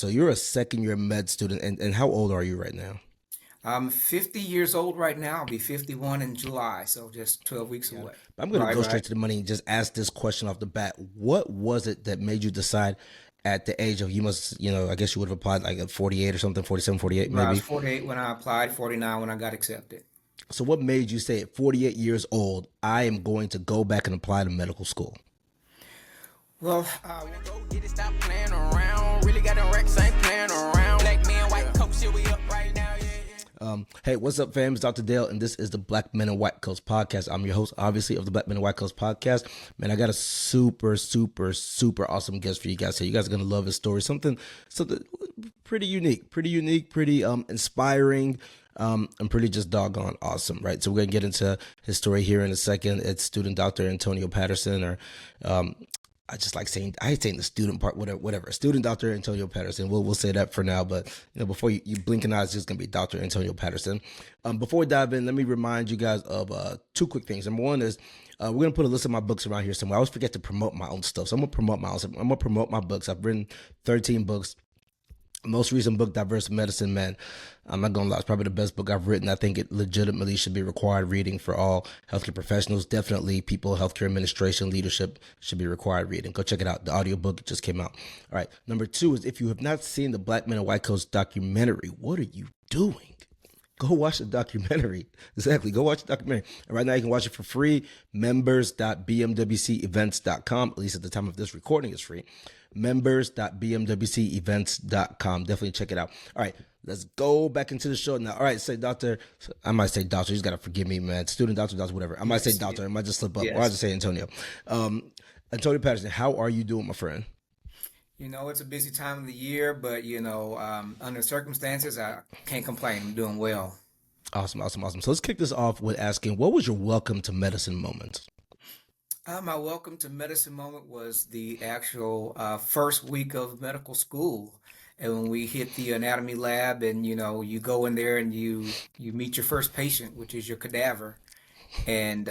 So you're a second year med student, and how old are you right now? I'm 50 years old right now. I'll be 51 in July, so just 12 weeks Yeah. away. But I'm going to Right, go right. straight to the money and just ask this question off the bat. What was it that made you decide at the age of, you must, I guess you would have applied like at 48 or something, 47, 48 Right, I was maybe. 48 when I applied, 49 when I got accepted. So what made you say at 48 years old, I am going to go back and apply to medical school? Well, Go get it, stop playing around. Really got them racks, ain't playing around. Black man, white coat, shit, we up right now, yeah, yeah. Hey, what's up, fam? It's Dr. Dale, and this is the Black Men and White Coats podcast. I'm your host, obviously, of the Black Men and White Coats podcast. Man, I got a super, super, super awesome guest for you guys here. You guys are gonna love his story. Something pretty unique, pretty inspiring, and pretty just doggone awesome, right? So we're gonna get into his story here in a second. It's student Dr. Antonio Patterson, or I just like saying, I hate saying the student part, whatever. Student Dr. Antonio Patterson. We'll say that for now, but before you blink an eye, it's just gonna be Dr. Antonio Patterson. Before we dive in, let me remind you guys of two quick things. Number one is we're gonna put a list of my books around here somewhere. I always forget to promote my own stuff, so I'm gonna promote my books. I've written 13 books. Most recent book, Diverse Medicine, man. I'm not gonna lie, it's probably the best book I've written. I think it legitimately should be required reading for all healthcare professionals. Definitely people, healthcare administration, leadership should be required reading. Go check it out. The audiobook just came out. All right. Number two is, if you have not seen the Black Men and White Coats documentary, what are you doing? Go watch the documentary. Exactly. Go watch the documentary. And right now you can watch it for free. Members.bmwcevents.com. At least at the time of this recording, it's free. Members.bmwcevents.com. Definitely check it out. All right. Let's go back into the show now. All right. Say doctor. I might say doctor. You just got to forgive me, man. Student doctor, whatever. I might say yes, doctor. I might just slip up. Or I yes. just say Antonio. Antonio Patterson, how are you doing, my friend? It's a busy time of the year, but under circumstances, I can't complain. I'm doing well. Awesome, awesome, awesome. So let's kick this off with asking, what was your welcome to medicine moment? My welcome to medicine moment was the actual first week of medical school. And when we hit the anatomy lab and you go in there and you meet your first patient, which is your cadaver, and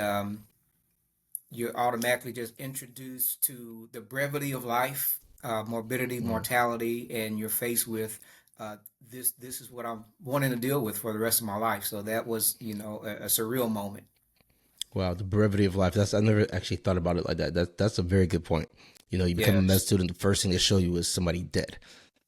you're automatically just introduced to the brevity of life, morbidity, Mm. mortality, and you're faced with uh, this is what I'm wanting to deal with for the rest of my life. So that was, a surreal moment. Wow, the brevity of life. I never actually thought about it like that. That's a very good point. You become a med Yes, student, the first thing they show you is somebody dead.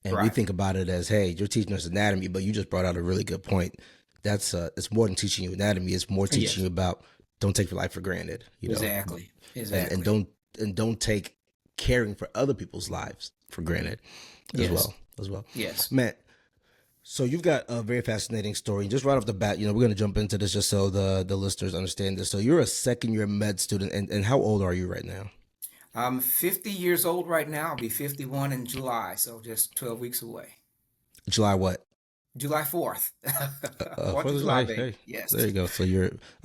And we right. think about it as, hey, you're teaching us anatomy, but you just brought out a really good point. It's more than teaching you anatomy, it's more teaching Yes, you about don't take your life for granted, exactly, and exactly. don't take caring for other people's lives for granted as Yes, well. As well. yes. Man, so you've got a very fascinating story. Just right off the bat, we're gonna jump into this just so the listeners understand this. So you're a second year med student, and how old are you right now? I'm 50 years old right now. I'll be 51 in July, so just 12 weeks away. July what? July 4th. 4th Fourth of of July. July, Hey, baby. hey, there Yes. you go. So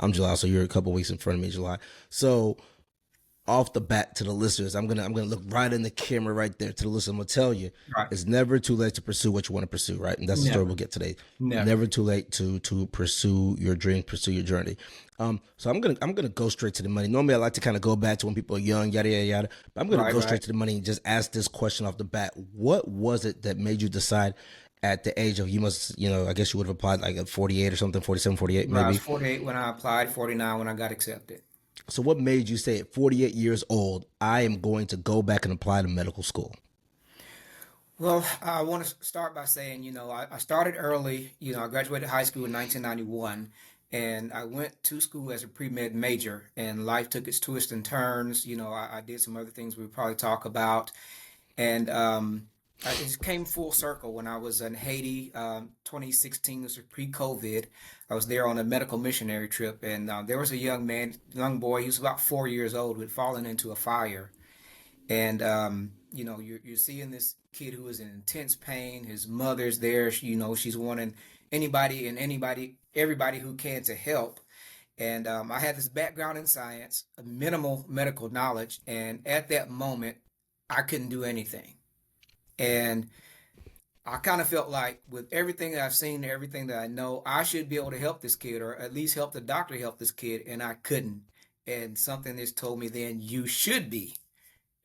I'm July, so you're a couple weeks in front of me, July. So off the bat to the listeners, I'm gonna look right in the camera right there to the listeners. I'm gonna tell you, Right. it's never too late to pursue what you want to pursue, right? And that's the story we'll Never, get today. never. Never too late to pursue your dreams, pursue your journey. So I'm gonna go straight to the money. Normally I like to kind of go back to when people are young, yada yada yada. But I'm gonna Right, go right. straight to the money and just ask this question off the bat. What was it that made you decide at the age of, I guess you would have applied like at 48 or something, 47, 48 Right, I was maybe. 48 when I applied, 49 when I got accepted. So what made you say at 48 years old, I am going to go back and apply to medical school? Well, I want to start by saying, I started early. I graduated high school in 1991, and I went to school as a pre-med major, and life took its twists and turns. I did some other things we'll probably talk about. And it just came full circle when I was in Haiti, 2016. This was pre-COVID. I was there on a medical missionary trip, and there was a young boy. He was about 4 years old, who had fallen into a fire. And you're seeing this kid who is in intense pain. His mother's there. She's wanting everybody who can to help. And I had this background in science, a minimal medical knowledge, and at that moment, I couldn't do anything. And I kind of felt like with everything that I've seen, everything that I know, I should be able to help this kid, or at least help the doctor help this kid, and I couldn't. And something just told me then you should be.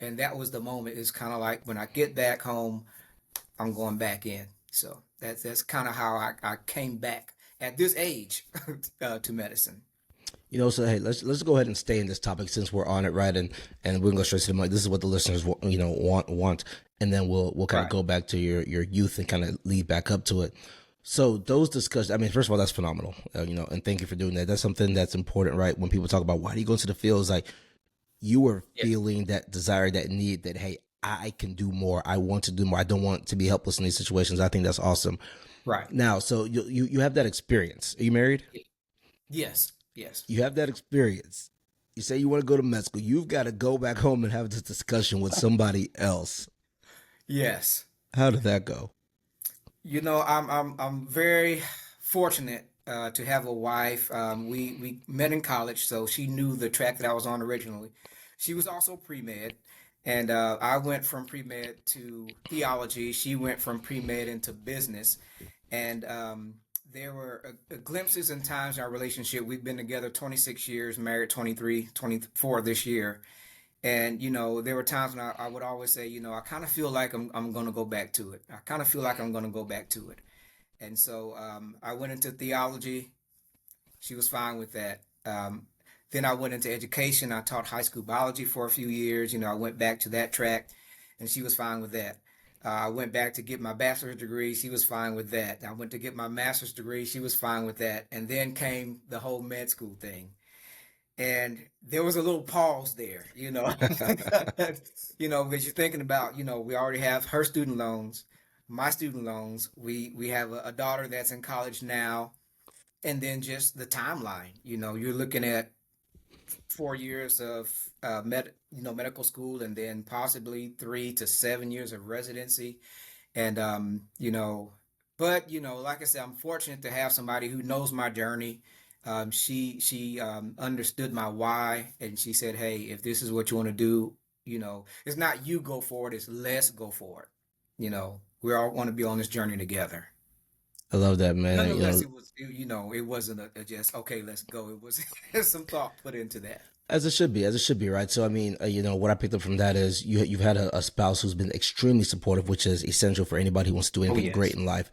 And that was the moment. It's kind of like when I get back home, I'm going back in. So that's kind of how I came back at this age to medicine. So hey, let's go ahead and stay in this topic since we're on it, right? And we're gonna go straight to the mic. This is what the listeners want, and then we'll kind of Right. go back to your youth and kind of lead back up to it. So those discussions, I mean, first of all, that's phenomenal, and thank you for doing that. That's something that's important, right? When people talk about why do you go into the field, it's like you were Yes. feeling that desire, that need, that hey, I can do more. I want to do more. I don't want to be helpless in these situations. I think that's awesome. Right. Now, so you have that experience. Are you married? Yes. Yes. You have that experience. You say you want to go to med school. You've got to go back home and have this discussion with somebody else. Yes. How did that go? I'm very fortunate to have a wife. We met in college, so she knew the track that I was on originally. She was also pre-med, and I went from pre-med to theology. She went from pre-med into business, and there were glimpses and times in our relationship. We've been together 26 years, married 23, 24 this year. And there were times when I would always say, I kind of feel like I'm going to go back to it. I kind of feel like I'm going to go back to it. And so I went into theology. She was fine with that. Then I went into education. I taught high school biology for a few years. I went back to that track, and she was fine with that. I went back to get my bachelor's degree. She was fine with that. I went to get my master's degree. She was fine with that. And then came the whole med school thing. And there was a little pause there, because you're thinking about, we already have her student loans, my student loans. We have a daughter that's in college now, and then just the timeline. You're looking at 4 years of medical school, and then possibly 3 to 7 years of residency, and but like I said, I'm fortunate to have somebody who knows my journey. She understood my why, and she said, "Hey, if this is what you want to do, it's not you go forward, it's let's go forward. We all want to be on this journey together." I love that, man. Nonetheless, it wasn't a just okay, let's go. It was there's some thought put into that. As it should be, right? So, I mean, what I picked up from that is you've had a spouse who's been extremely supportive, which is essential for anybody who wants to do Oh anything great yes, in life.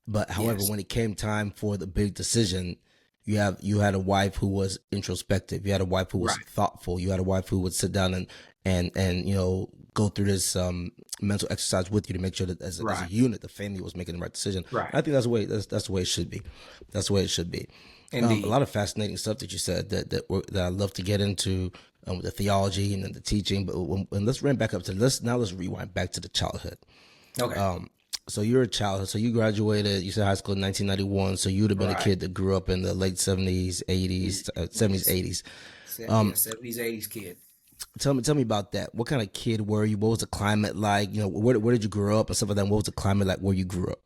But however, yes, when it came time for the big decision, you had a wife who was introspective. You had a wife who was right, thoughtful. You had a wife who would sit down and go through this mental exercise with you to make sure that as a right, unit, the family was making the right decision. right. I think that's the way it should be. That's the way it should be. A Indeed. lot of fascinating stuff that you said that I love to get into with the theology and then the teaching. But and let's ramp back up to let's rewind back to the childhood. Okay. So you're a child. So you graduated. You said high school in 1991. So you'd have been a Right. kid that grew up in the late 70s, 80s, 70s, Yes. 80s. Yeah, 70s, 80s kid. Tell me about that. What kind of kid were you? What was the climate like? Where did you grow up and stuff like that? What was the climate like where you grew up?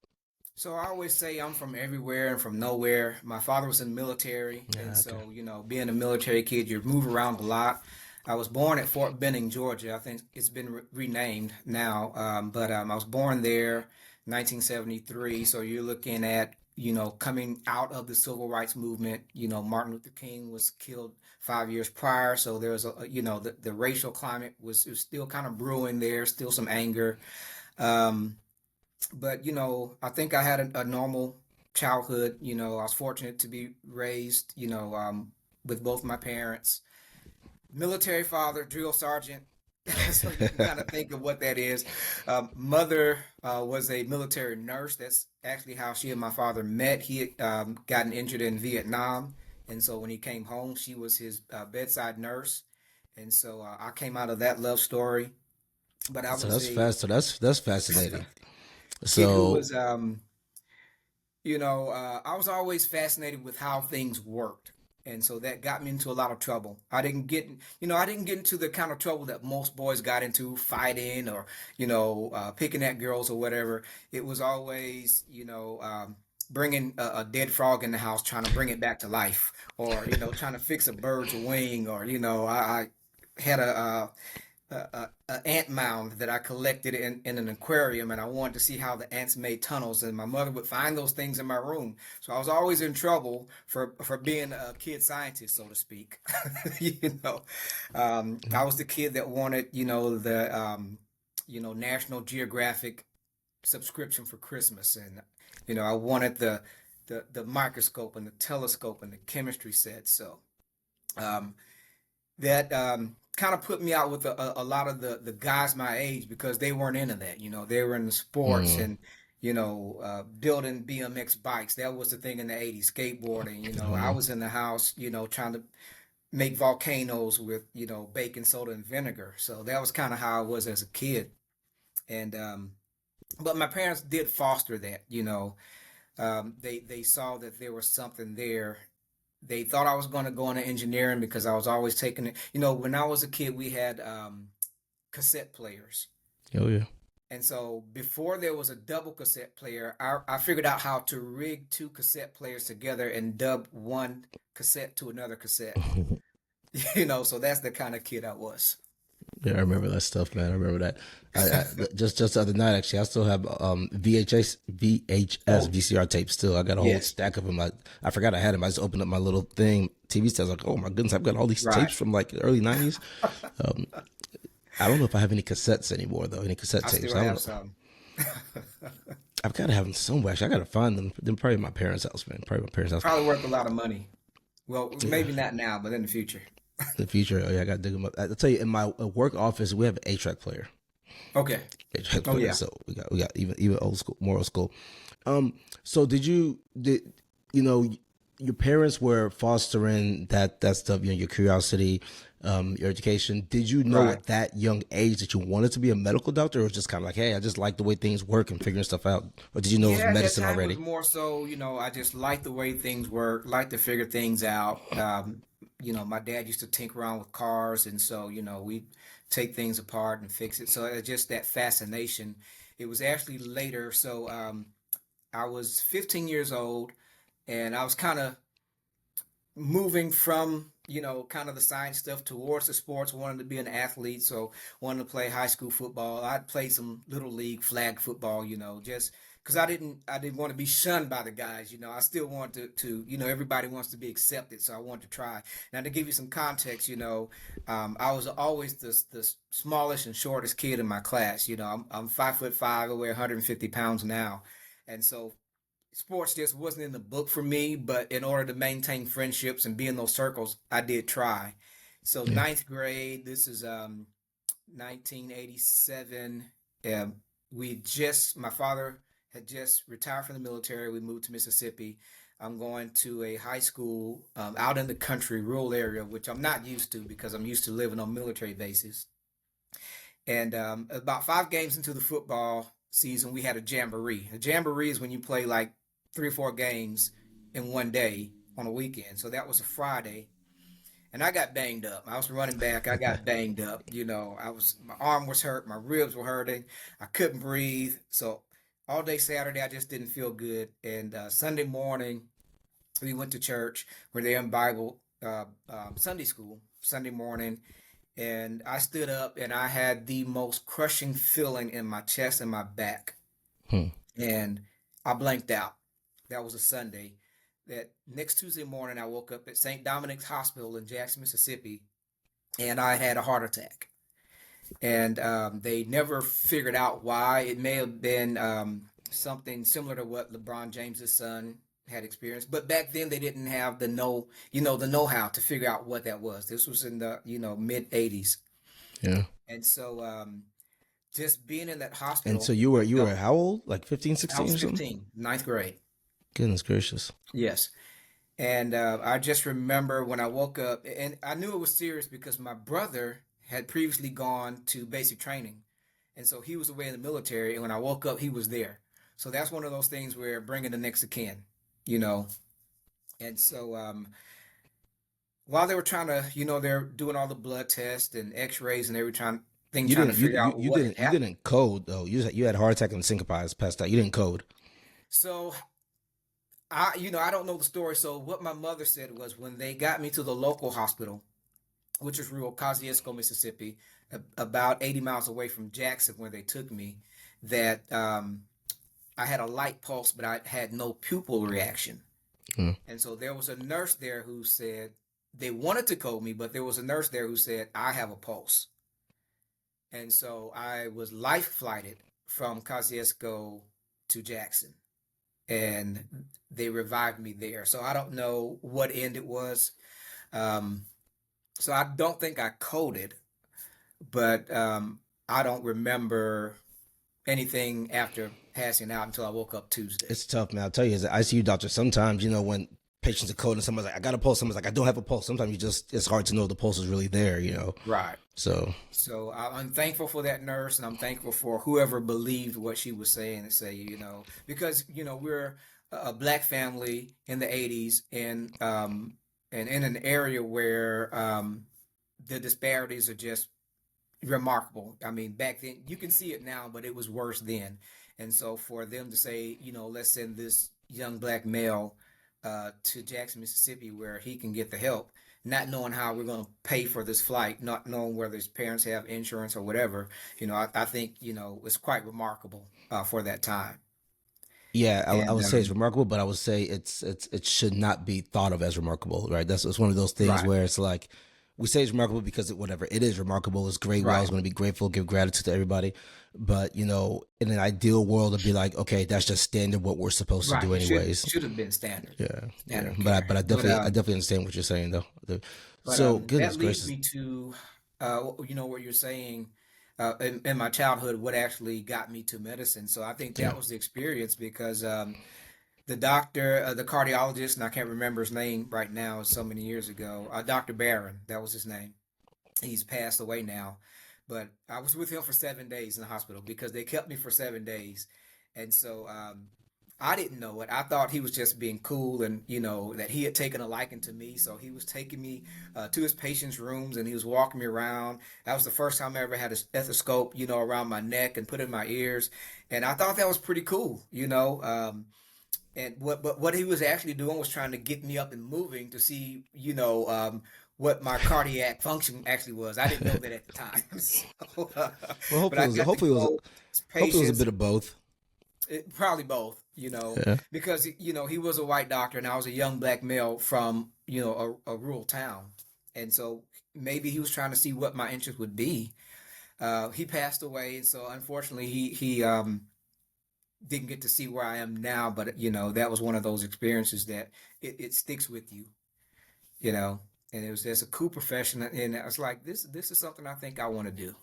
So I always say I'm from everywhere and from nowhere. My father was in the military, and Yeah, okay. so being a military kid, you move around a lot. I was born at Fort Benning, Georgia. I think it's been renamed now, but I was born there, 1973. So you're looking at coming out of the civil rights movement. Martin Luther King was killed 5 years prior, so there was the racial climate was still kind of brewing there, still some anger. Um, but I think I had a normal childhood. I was fortunate to be raised, with both my parents. Military father, drill sergeant. So you can kind of think of what that is. Mother was a military nurse. That's actually how she and my father met. He had gotten injured in Vietnam, and so when he came home, she was his bedside nurse. And so I came out of that love story. But I So was that's a fast. So that's fascinating. kid who So was I was always fascinated with how things worked. And so that got me into a lot of trouble. I didn't get into the kind of trouble that most boys got into, fighting or, picking at girls or whatever. It was always, bringing a dead frog in the house, trying to bring it back to life, or, trying to fix a bird's wing, or, I had a ant mound that I collected in an aquarium, and I wanted to see how the ants made tunnels. And my mother would find those things in my room, so I was always in trouble for being a kid scientist, so to speak. I was the kid that wanted the National Geographic. subscription for Christmas, and I wanted the microscope and the telescope and the chemistry set. So um, that kind of put me out with a lot of the guys my age because they weren't into that. They were into sports Mm. and building BMX bikes. That was the thing in the '80s. Skateboarding. Oh I yeah. was in the house. Trying to make volcanoes with baking soda and vinegar. So that was kind of how I was as a kid. And but my parents did foster that. They saw that there was something there. They thought I was going to go into engineering because I was always taking it. When I was a kid, we had cassette players. Oh yeah. And so before there was a double cassette player, I figured out how to rig two cassette players together and dub one cassette to another cassette. So that's the kind of kid I was. Yeah, I remember that stuff, man. I remember that. Just the other night, actually, I still have VHS Oh, VCR tapes. Still, I got a whole yes. stack of them. I forgot I had them. I just opened up my little thing, TV stand. I was like, oh my goodness, I've got all these Right. tapes from like the early '90s. Um, I don't know if I have any cassettes anymore though. Any cassette I tapes? still I don't have know. some. I've got to have them somewhere. Actually, I got to find them. They're probably in my parents' house, man. Probably my parents' house. Probably worth a lot of money. Well, Yeah. maybe not now, but in the future. In the future, oh yeah, I got to dig them up. I'll tell you, in my work office, we have an 8-track player. Okay. 8-track Oh player. yeah. So we got even old school, more old school. So did you know your parents were fostering that stuff, your curiosity, your education. Did you know Right. at that young age that you wanted to be a medical doctor, or was it just kind of like, hey, I just like the way things work and figuring stuff out, or did you know it was Yeah, at that medicine time it was already? more so, I just like the way things work, like to figure things out. My dad used to tinker around with cars, and so, we take things apart and fix it. So it's just that fascination. It was actually later. So I was 15 years old, and I was kind of moving from kind of the science stuff towards the sports. Wanted to be an athlete, so wanted to play high school football. I'd play some little league flag football, just because I didn't want to be shunned by the guys. I still wanted to everybody wants to be accepted, so I wanted to try. Now to give you some context, I was always the smallest and shortest kid in my class. I'm 5'5", I weigh 150 pounds now, and so sports just wasn't in the book for me, but in order to maintain friendships and be in those circles, I did try. So Yeah. ninth grade, this is 1987. Um, my father had just retired from the military. We moved to Mississippi. I'm going to a high school out in the country, rural area, which I'm not used to because I'm used to living on military bases. And about 5 games into the football season, we had a jamboree. A jamboree is when you play like 3 or 4 games in one day on a weekend. So that was a Friday, and I got banged up. I was running back. I got banged up. My arm was hurt. My ribs were hurting. I couldn't breathe. So all day Saturday, I just didn't feel good. And Sunday morning, we went to church. We're there in Bible Sunday school Sunday morning, and I stood up and I had the most crushing feeling in my chest and my back, Hmm. and I blanked out. That was a Sunday. That next Tuesday morning, I woke up at St. Dominic's Hospital in Jackson, Mississippi, and I had a heart attack. And they never figured out why. It may have been something similar to what LeBron James's son had experienced, but back then they didn't have the know-how to figure out what that was. This was in the mid '80s, Yeah. and so just being in that And so hospital you were felt. how old? Like 15, I 16 was or something? 15, ninth grade. Goodness gracious. Yes. And I just remember when I woke up, and I knew it was serious because my brother had previously gone to basic training. And so he was away in the military. And when I woke up, he was there. So that's one of those things where bringing the next of kin, you know. And so while they were trying to, they're doing all the blood tests and x-rays and every time thing You trying to didn't you figure you, out you what had didn't you happened. didn't code though. You had a heart attack and syncopized, passed out. You didn't code. So I don't know the story. So what my mother said was when they got me to the local hospital, which is rural Kosciuszko, Mississippi, about 80 miles away from Jackson, where they took me, that I had a light pulse, but I had no pupil reaction. Hmm. And so there was a nurse there who said they wanted to code me, but there was a nurse there who said, I have a pulse. And so I was life flighted from Kosciuszko to Jackson, and they revived me there. So I don't know what end it was. Um, so I don't think I coded, but I don't remember anything after passing out until I woke up Tuesday. It's tough, man. I'll tell you, as an ICU doctor, sometimes, when patients are cold and someone's like, I got a pulse, someone's like, I don't have a pulse. Sometimes it's hard to know the pulse is really there. Right. So, So I'm thankful for that nurse, and I'm thankful for whoever believed what she was saying and say, because we're a black family in the '80s, and in an area where the disparities are just remarkable. I mean, back then you can see it now, but it was worse then. And so for them to say, let's send this young black male to Jackson, Mississippi, where he can get the help, not knowing how we're going to pay for this flight, not knowing whether his parents have insurance or whatever, I think, it's quite remarkable for that time. yeah, I And would say it's remarkable, but I would say it should not be thought of as remarkable, right? It's one of those things right, where it's like we say it's remarkable because whatever it is remarkable, it's great. We're always right, going to be grateful, give gratitude to everybody, but in an ideal world, it'd be like, okay, that's just standard what we're supposed to right. do It should anyways. should have been standard, Yeah. standard But care. I But definitely understand what you're saying though. So that goodness leads gracious, me to what you're saying in my childhood, what actually got me to medicine. So I think yeah, that was the experience because the doctor, the cardiologist, and I can't remember his name right now, so many years ago, Dr. Barron, that was his name. He's passed away now, but I was with him for 7 days in the hospital because they kept me for 7 days. And so I didn't know it. I thought he was just being cool, and that he had taken a liking to me. So he was taking me to his patients' rooms, and he was walking me around. That was the first time I ever had a stethoscope, around my neck and put in my ears, and I thought that was pretty cool. And what he was actually doing was trying to get me up and moving to see, what my cardiac function actually was. I didn't know that at the time. So, well, but I got to go to hopefully it was a patients, bit of both. probably both, Yeah. because he was a white doctor and I was a young black male from, a rural town. And so maybe he was trying to see what my interest would be. He passed away, and so unfortunately he didn't get to see where I am now, but that was one of those experiences that it sticks with you, you know. And it was just a cool profession, and I was like, this is something I think I want to do.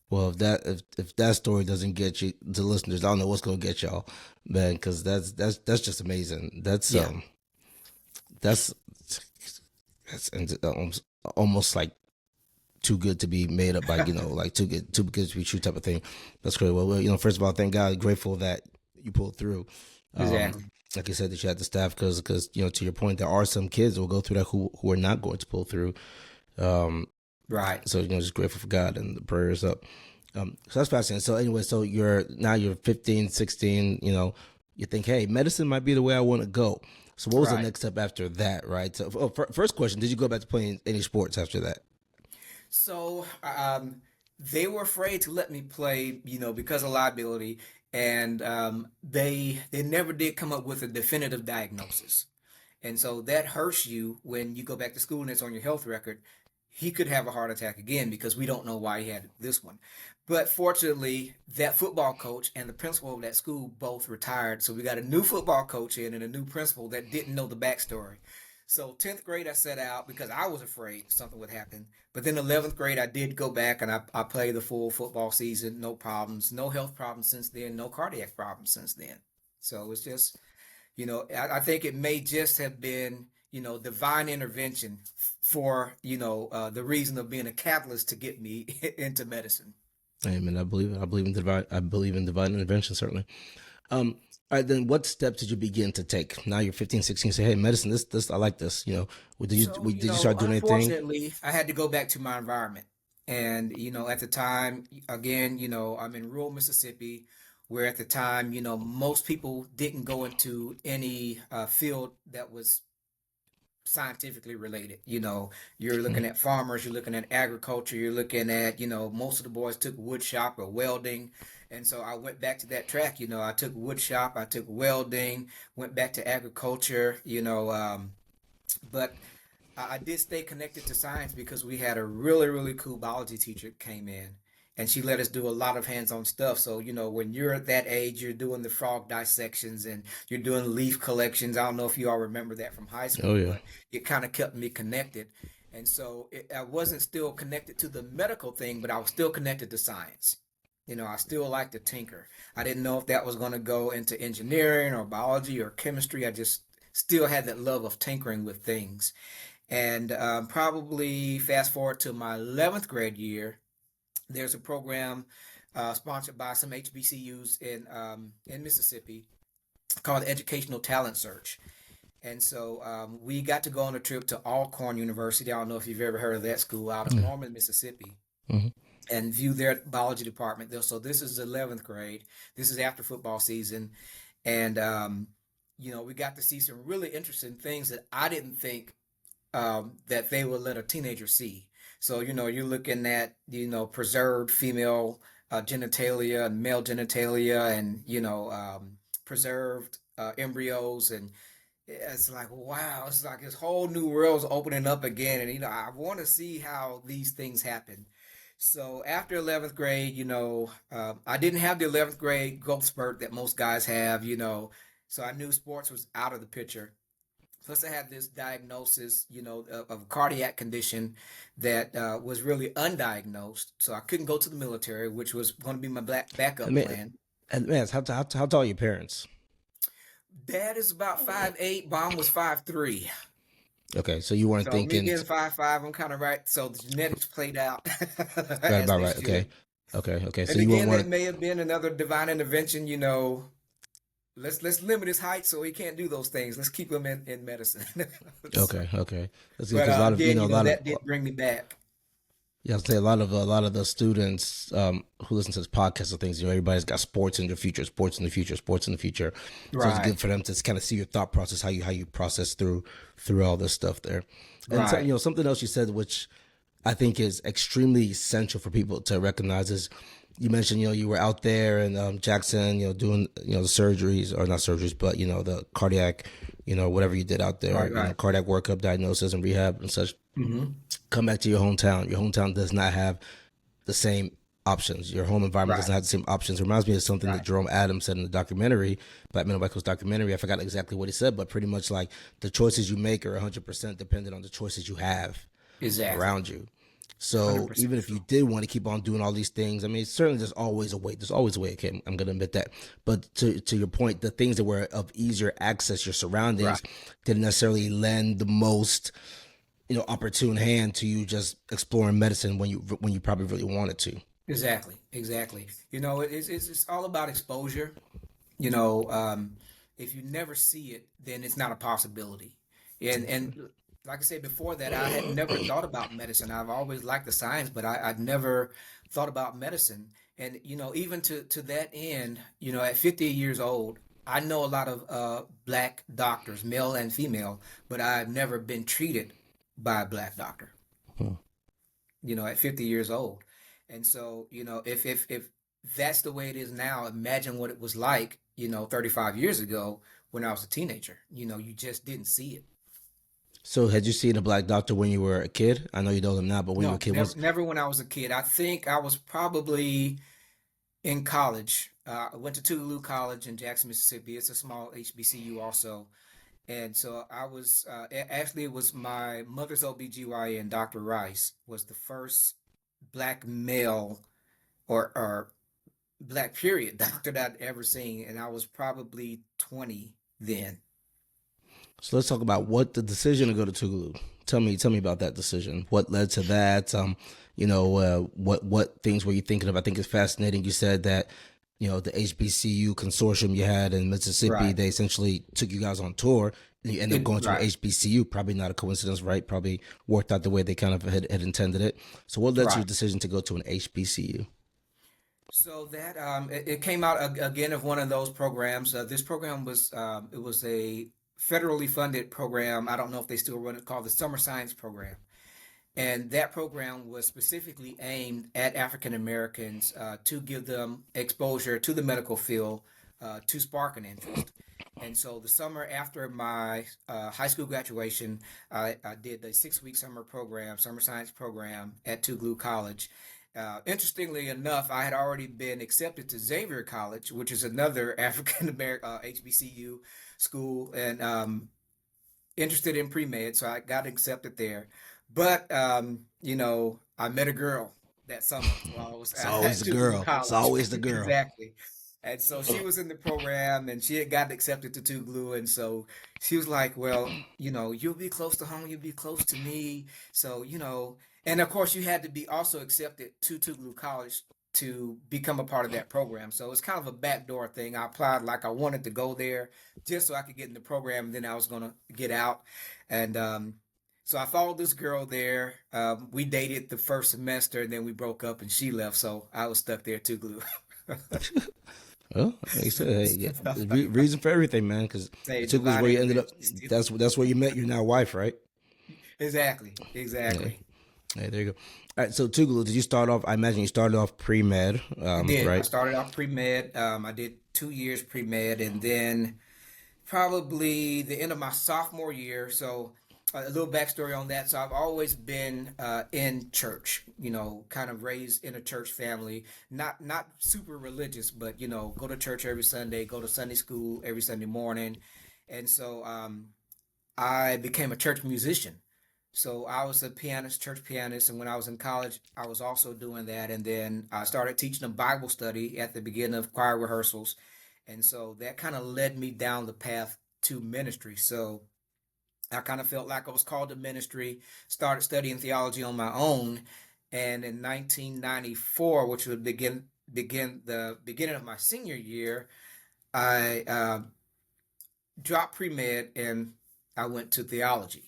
Well, if that story doesn't get you, the listeners, I don't know what's gonna get y'all, man, because that's just amazing. Yeah, That's that's almost like too good to be made up by like too good to be true type of thing. That's great. Well, first of all, thank God, grateful that you pulled through. Um, exactly. like I said, that you had the staff because to your point, there are some kids that will go through that who are not going to pull through. Um, Right. so just grateful for God and the prayers up. So that's fascinating. So anyway, so you're 15, 16. You think, hey, medicine might be the way I want to go. So what was the Right. next step after that, right? So first question, did you go back to playing any sports after that? So they were afraid to let me play, because of liability, and they never did come up with a definitive diagnosis. And so that hurts you when you go back to school and it's on your health record. He could have a heart attack again because we don't know why he had this one. But fortunately, that football coach and the principal of that school both retired. So we got a new football coach in and a new principal that didn't know the backstory. So 10th grade, I set out because I was afraid something would happen. But then 11th grade, I did go back and I played the full football season. No problems, no health problems since then, no cardiac problems since then. So it's just, I think it may just have been, divine intervention for, the reason of being a catalyst to get me into medicine. Amen. I believe it. I believe in divine intervention, certainly. All right, then what steps did you begin to take? Now you're 15, 16, say, hey, medicine, this, I like this. So, Did you start doing anything? unfortunately, I had to go back to my environment. And, at the time, again, I'm in rural Mississippi, where at the time, most people didn't go into any field that was scientifically related. You're looking at farmers, you're looking at agriculture, you're looking at, most of the boys took wood shop or welding. And so I went back to that track. I took wood shop, I took welding, went back to agriculture, but I did stay connected to science because we had a really, really cool biology teacher came in. and she let us do a lot of hands-on stuff. So, when you're at that age, you're doing the frog dissections and you're doing leaf collections. I don't know if you all remember that from high Oh school, yeah. but it kind of kept me connected. And so I wasn't still connected to the medical thing, but I was still connected to science. I still like to tinker. I didn't know if that was going to go into engineering or biology or chemistry. I just still had that love of tinkering with things. And probably fast forward to my 11th grade year, there's a program sponsored by some HBCUs in Mississippi called Educational Talent Search. And so we got to go on a trip to Alcorn University. I don't know if you've ever heard of that school out of Norman, Mississippi, Mm-hmm. and view their biology department. So this is 11th grade. This is after football season. And, we got to see some really interesting things that I didn't think that they would let a teenager see. So, you're looking at, preserved female genitalia and male genitalia and, preserved embryos. And it's like, wow, it's like this whole new world's opening up again. And, I want to see how these things happen. So after 11th grade, I didn't have the 11th grade growth spurt that most guys have, so I knew sports was out of the picture. Plus, I had this diagnosis, of a cardiac condition that was really undiagnosed. So I couldn't go to the military, which was going to be my backup I mean, plan. and man, how tall are your parents? Dad is about 5'8", Mom was 5'3". Okay, so you weren't So me thinking being 5'5", I'm kind of right. So the genetics played out right as about they right. Okay, should. okay. So And you wouldn't again, that want may have been another divine intervention, Let's limit his height so he can't do those things. Let's keep him in medicine. to. So, Okay. That's good but because a lot of again, a lot of that did bring me back. yeah, I'd say a lot of the students who listen to this podcast and things, everybody's got sports in the future, sports in the future, sports in the future. So it's Right, good for them to kind of see your thought process, how you process through all this stuff there. And so, right, something else you said, which I think is extremely essential for people to recognize, is you mentioned you were out there in Jackson, doing the surgeries, or not surgeries, but the cardiac, whatever you did out there, right. cardiac workup, diagnosis, and rehab and such. Hmm. Come back to your hometown. Your hometown does not have the same options. Your home environment Right, doesn't have the same options. It reminds me of something that right. Jerome Adams said in the documentary, Black Men and White Coats documentary. I forgot exactly what he said, but pretty much like the choices you make are 100% dependent on the choices you have Exactly. around you. So 100% even if you true. did want to keep on doing all these things, I mean, certainly there's always a way. There's always a way. Okay, I'm going to admit that. But to your point, the things that were of easier access, your Right. surroundings, didn't necessarily lend the most opportune hand to you just exploring medicine when you probably really wanted to. Exactly. Exactly. It's all about exposure. You know, um, if you never see it, then it's not a possibility. And like I said before that, I had never thought about medicine. I've always liked the science, but I'd never thought about medicine. And even to that end, at 50 years old, I know a lot of black doctors, male and female, but I've never been treated by a black doctor. Hmm. At 50 years old. And so, if that's the way it is now, imagine what it was like, 35 years ago when I was a teenager. You just didn't see it. So had you seen a black doctor when you were a kid? I know you know them now, but when you were a No, kid, never, never when I was a kid. I think I was probably in college. I went to Tougaloo College in Jackson, Mississippi. It's a small HBCU also. And so I was, actually, it was my mother's OBGYN, Dr. Rice, was the first black male or black period doctor that I'd ever seen. And I was probably 20 then. so let's talk about what the decision to go to Tougaloo. Tell me about that decision. What led to that? What things were you thinking of? I think it's fascinating. You said that the HBCU consortium you had in Mississippi, Right. they essentially took you guys on tour, and you end up going to an Right. HBCU. Probably not a coincidence, right? Probably worked out the way they kind of had intended it. So what led to your Right. decision to go to an HBCU? So that it came out again of one of those programs. This program was it was a federally funded program. I don't know if they still run it, called the Summer Science Program. And that program was specifically aimed at African Americans to give them exposure to the medical field to spark an interest. And so the summer after my high school graduation, I did a 6-week summer program, summer science program at Tougaloo College. Interestingly enough, I had already been accepted to Xavier College, which is another African American HBCU school, and interested in pre-med, so I got accepted there. But I met a girl that summer while I was It's always at the Tougaloo girl. It's College. always the girl. Exactly. And so she was in the program and she had gotten accepted to Tougaloo. And so she was like, well, you'll be close to home, you'll be close to me. So, and of course you had to be also accepted to Tougaloo College to become a part of that program. So it's kind of a backdoor thing. I applied like I wanted to go there just so I could get in the program, and then I was gonna get out. And so I followed this girl there. We dated the first semester, and then we broke up, and she left. So I was stuck there too, glue. Well, like you said, hey, yeah, there's reason for everything, man. Because Say Tuka was where you ended up. That's where you met your now wife, right? Exactly, Yeah. exactly. Hey, there you go. All right, so Tugalu, did you start off? I imagine you started off pre med, I did. I right? started off pre-med. I did 2 years pre-med, and then probably the end of my sophomore year. So a little backstory on that. So I've always been in church, kind of raised in a church family, not super religious, but go to church every Sunday, go to Sunday school every Sunday morning. And so I became a church musician. So I was a pianist, church pianist, and when I was in college, I was also doing that. And then I started teaching a Bible study at the beginning of choir rehearsals. And so that kind of led me down the path to ministry. So I kind of felt like I was called to ministry, started studying theology on my own. And in 1994, which would begin the beginning of my senior year, I dropped pre-med and I went to theology.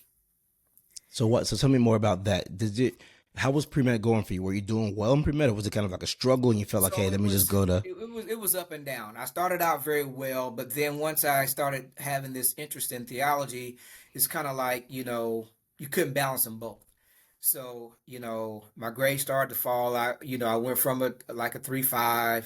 So what? So tell me more about that. How was pre med going for you? Were you doing well in pre med, or was it kind of like a struggle, and you felt like, hey, So let me just go to? it was up and down. I started out very well, but then once I started having this interest in theology, it's kind of like, you couldn't balance them both. So, my grades started to fall. I went from like a 3.5,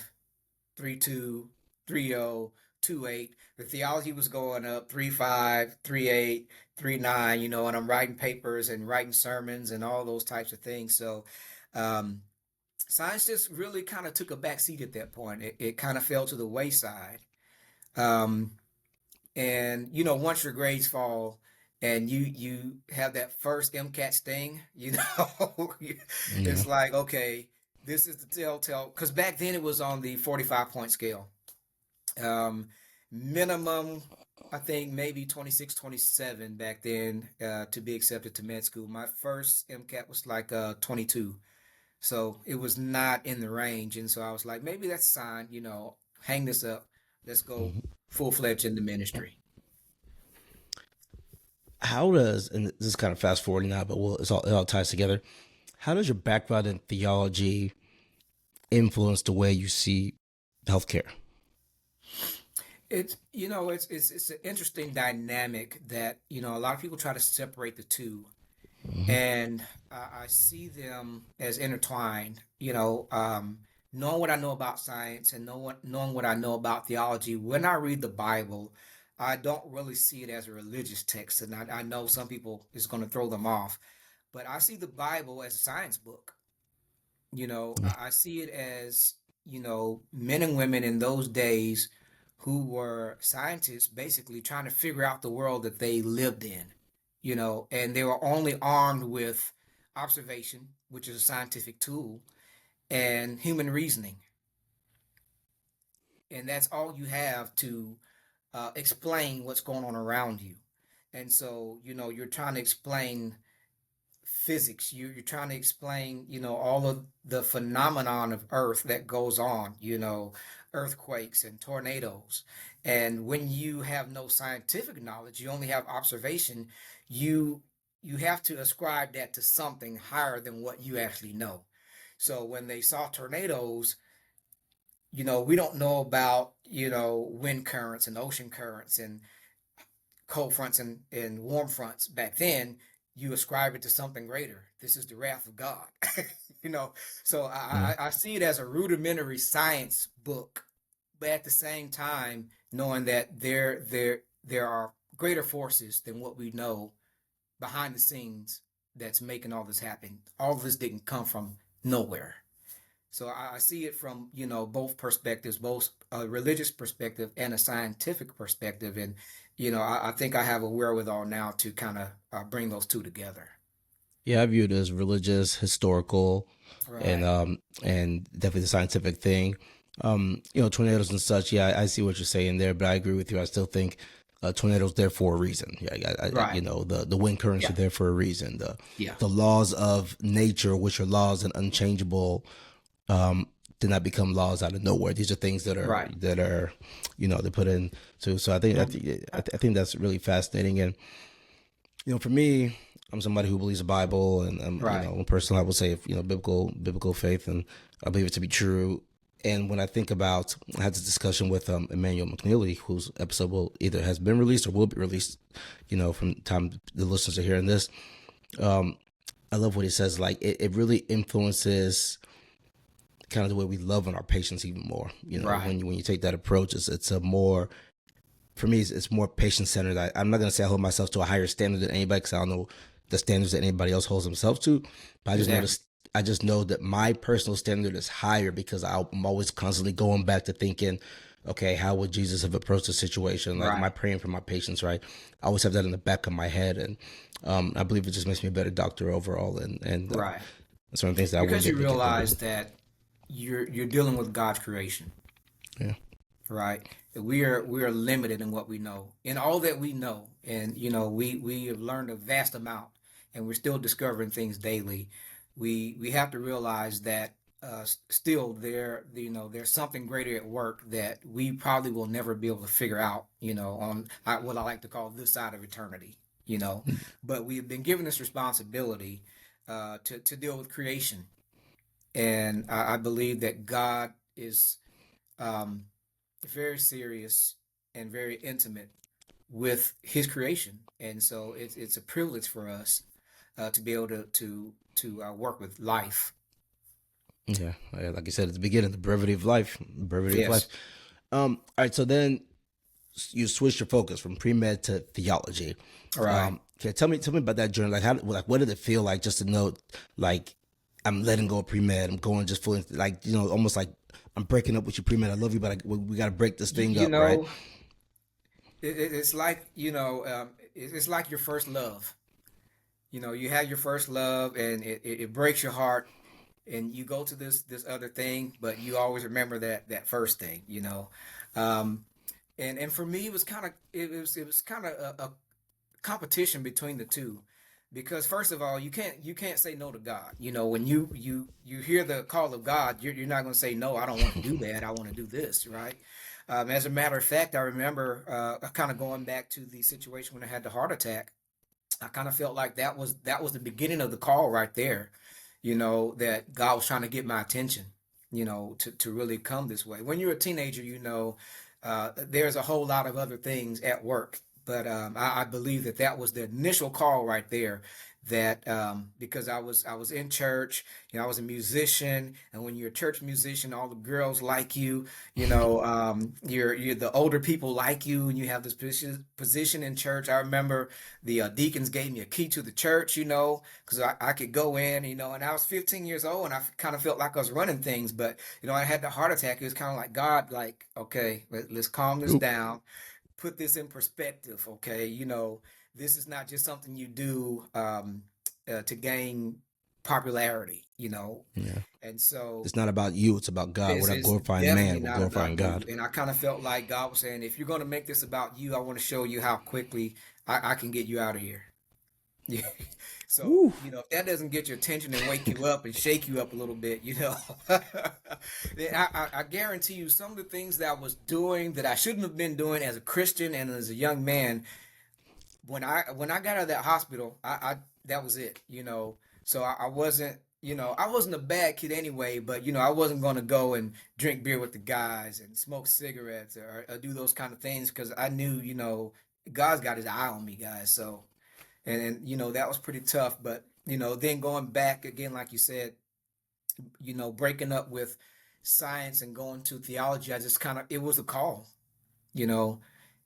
3.2, 3.0, 2.8. The theology was going up 3.5, 3.8, 3.9, and I'm writing papers and writing sermons and all those types of things. So, um, science just really kind of took a back seat at that point. It kind of fell to the wayside. Um, and once your grades fall and you have that first MCAT sting, Yeah. it's like, okay, this is the telltale. Because back then it was on the 45-point scale. Um, Minimum, I think maybe 26, 27 back then to be accepted to med school. My first MCAT was like 22. So it was not in the range. And so I was like, maybe that's a sign, hang this up. Let's go Mhm. full fledged into ministry. How does, and this is kind of fast forwarding now, but it all ties together. How does your background in theology influence the way you see healthcare? It's an interesting dynamic that, a lot of people try to separate the two. Hmm. And I see them as intertwined. Knowing what I know about science and knowing what I know about theology, when I read the Bible, I don't really see it as a religious text, and I know some people is going to throw them off, but I see the Bible as a science book. I see it as men and women in those days who were scientists basically trying to figure out the world that they lived in, and they were only armed with observation, which is a scientific tool, and human reasoning. And that's all you have to explain what's going on around you. And so, you're trying to explain physics. You're trying to explain, all of the phenomenon of Earth that goes on, earthquakes and tornadoes. And when you have no scientific knowledge, you only have observation, you you have to ascribe that to something higher than what you actually know. So when they saw tornadoes, we don't know about, wind currents and ocean currents and cold fronts and warm fronts back then. You ascribe it to something greater. This is the wrath of God. you know so Yeah. I see it as a rudimentary science book, but at the same time knowing that there are greater forces than what we know behind the scenes that's making all this happen. All of this didn't come from nowhere. So I see it from, both perspectives, both a religious perspective and a scientific perspective. And, I think I have a wherewithal now to kind of bring those two together. Yeah, I view it as religious, historical, Right. and definitely the scientific thing. Tornadoes and such. Yeah, I see what you're saying there, but I agree with you. I still think tornadoes there for a reason. Yeah, Right. the wind currents are Yeah. there for a reason. The Yeah. the laws of nature, which are laws and unchangeable, did not become laws out of nowhere. These are things Right. they put in. So I think that's really fascinating. And for me, I'm somebody who believes the Bible, and Right. personally, I would say, biblical faith, and I believe it to be true. And when I think about, I had this discussion with Emmanuel McNeely, whose episode will either has been released or will be released, from the time the listeners are hearing this. I love what he says. Like it really influences kind of the way we love on our patients even more. Right. When you take that approach, it's a more, for me, it's more patient centered. I'm not going to say I hold myself to a higher standard than anybody, because I don't know the standards that anybody else holds themselves to. But Exactly. I just know that my personal standard is higher, because I'm always constantly going back to thinking, okay, how would Jesus have approached the situation? Like, am I Right. praying for my patients, right? I always have that in the back of my head, and I believe it just makes me a better doctor overall, and Right. some of the things that I wouldn't Because be you able to get realize individually. that you're dealing with God's creation, Yeah, right? We are limited in what we know, in all that we know, and we have learned a vast amount, and we're still discovering things daily. We have to realize that still there's something greater at work that we probably will never be able to figure out. On what I like to call this side of eternity. But we have been given this responsibility to deal with creation, and I believe that God is um, very serious and very intimate with His creation, and so it's a privilege for us to be able to work with life. yeah. Like I said at the beginning, the brevity of life, brevity of life. Yes. All right. So then you switched your focus from pre med to theology. All right. Okay, tell me about that journey. Like what did it feel like, just to know, like, I'm letting go of pre med, I'm going just fully, like, almost like I'm breaking up with you pre med. I love you, but we got to break this You, thing you up, right? know, it's like it's like your first love. You had your first love, and it breaks your heart, and you go to this other thing, but you always remember that first thing. Um, and for me, it was kind of a competition between the two, because first of all, you can't say no to God. When you hear the call of God, you're not going to say no. I don't want to do that. I want to do this, right? As a matter of fact, I remember kind of going back to the situation when I had the heart attack. I kind of felt like that was the beginning of the call right there. That God was trying to get my attention. To really come this way. When you're a teenager, there's a whole lot of other things at work, but I believe that was the initial call right there. That because I was in church, I was a musician, and when you're a church musician, all the girls like you. You're the older people like you, and you have this position in church. I remember the deacons gave me a key to the church, because I could go in, and I was 15 years old, and I kind of felt like I was running things, but I had the heart attack. It was kind of like God, like, okay, let's calm this Oop. down, put this in perspective, okay? This is not just something you do to gain popularity, Yeah. and so It's not about you. It's about God. We're this not is glorifying definitely man. We're not glorifying about you. God. And I kind of felt like God was saying, if you're going to make this about you, I want to show you how quickly I can get you out of here. Yeah. So, Woo. if that doesn't get your attention and wake you up and shake you up a little bit, then I guarantee you some of the things that I was doing that I shouldn't have been doing as a Christian and as a young man, when I got out of that hospital, I that was it. So I wasn't a bad kid anyway, but I wasn't going to go and drink beer with the guys and smoke cigarettes or do those kind of things, because I knew God's got His eye on me, guys. So and that was pretty tough, but then going back again, like you said, breaking up with science and going to theology, I just kind of, it was a call, you know,